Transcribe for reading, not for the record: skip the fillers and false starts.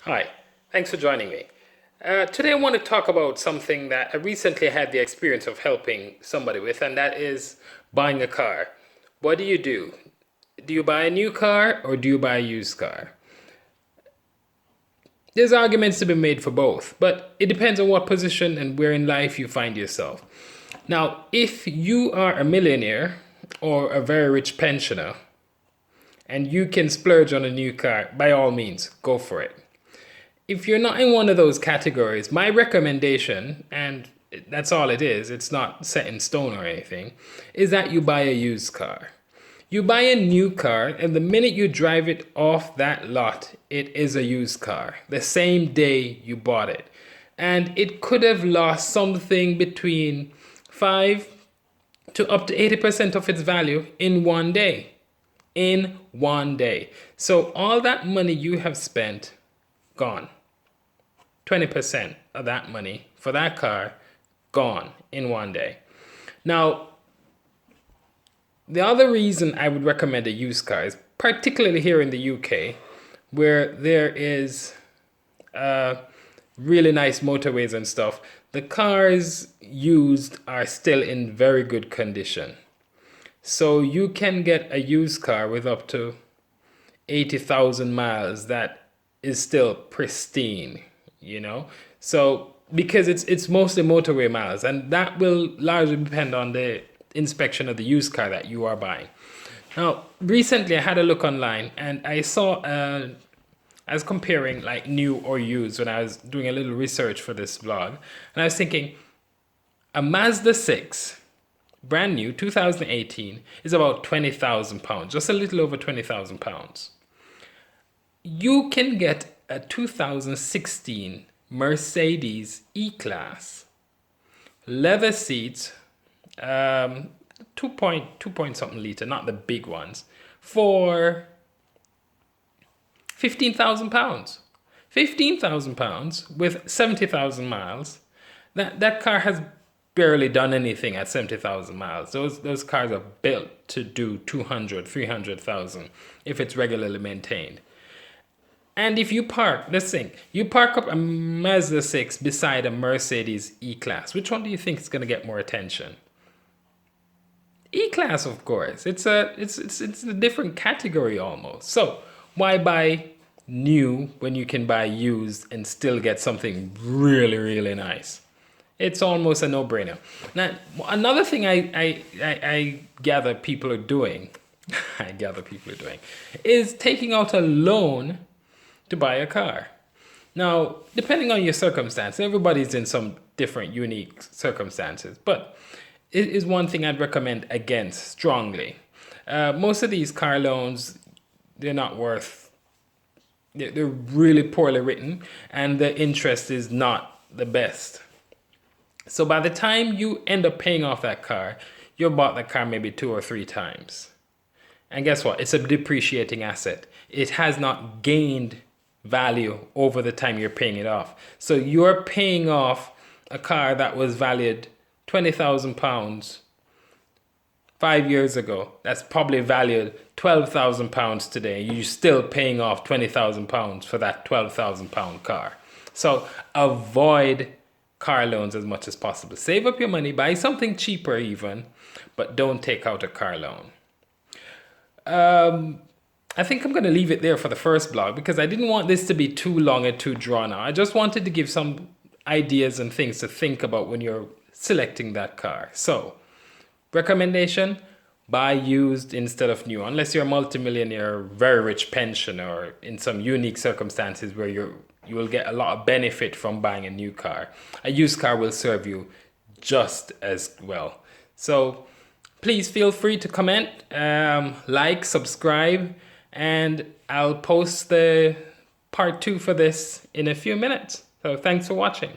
Hi, thanks for joining me. Today I want to talk about something that I recently had the experience of helping somebody with, and that is buying a car. What do you do? Do you buy a new car or do you buy a used car? There's arguments to be made for both, but it depends on what position and where in life you find yourself. Now, if you are a millionaire or a very rich pensioner and you can splurge on a new car, by all means, go for it. If you're not in one of those categories, my recommendation, and that's all it is, it's not set in stone or anything, is that you buy a used car. You buy a new car, and the minute you drive it off that lot, it is a used car, the same day you bought it. And it could have lost something between 5 to up to 80% of its value in one day. In one day. So all that money you have spent, gone. 20% of that money for that car, gone in one day. Now, the other reason I would recommend a used car is particularly here in the UK, where there is really nice motorways and stuff. The cars used are still in very good condition. So you can get a used car with up to 80,000 miles that is still pristine, So because it's mostly motorway miles, and that will largely depend on the inspection of the used car that you are buying. Now, recently I had a look online and I saw, I was comparing like new or used when I was doing a little research for this blog, and I was thinking a Mazda 6, brand new, 2018, is about £20,000, just a little over £20,000. You can get a 2016 Mercedes EClass, leather seats, 2 point something liter, not the big ones, for £15,000. £15,000 with 70,000 miles. That car has barely done anything at 70,000 miles. Those cars are built to do 200, 300,000 if it's regularly maintained. And if you let's think, you park up a Mazda 6 beside a Mercedes E-Class, which one do you think is going to get more attention? E-Class, of course. It's a different category almost. So why buy new when you can buy used and still get something really, really nice? It's almost a no-brainer. Now, another thing I gather people are doing, is taking out a loan to buy a car. Now, depending on your circumstance, everybody's in some different, unique circumstances, but it is one thing I'd recommend against strongly. Most of these car loans, they're really poorly written, and the interest is not the best. So by the time you end up paying off that car, you bought the car maybe 2 or 3 times. And guess what? It's a depreciating asset. It has not gained value over the time you're paying it off. So you're paying off a car that was valued £20,000 5 years ago. That's probably valued £12,000 today. You're still paying off £20,000 for that £12,000 car. So avoid car loans as much as possible. Save up your money, buy something cheaper even, but don't take out a car loan. I think I'm going to leave it there for the first blog because I didn't want this to be too long and too drawn out. I just wanted to give some ideas and things to think about when you're selecting that car. So, recommendation, buy used instead of new, unless you're a multimillionaire, very rich pensioner, or in some unique circumstances where you will get a lot of benefit from buying a new car. A used car will serve you just as well. So please feel free to comment, like, subscribe, and I'll post the part 2 for this in a few minutes. So thanks for watching.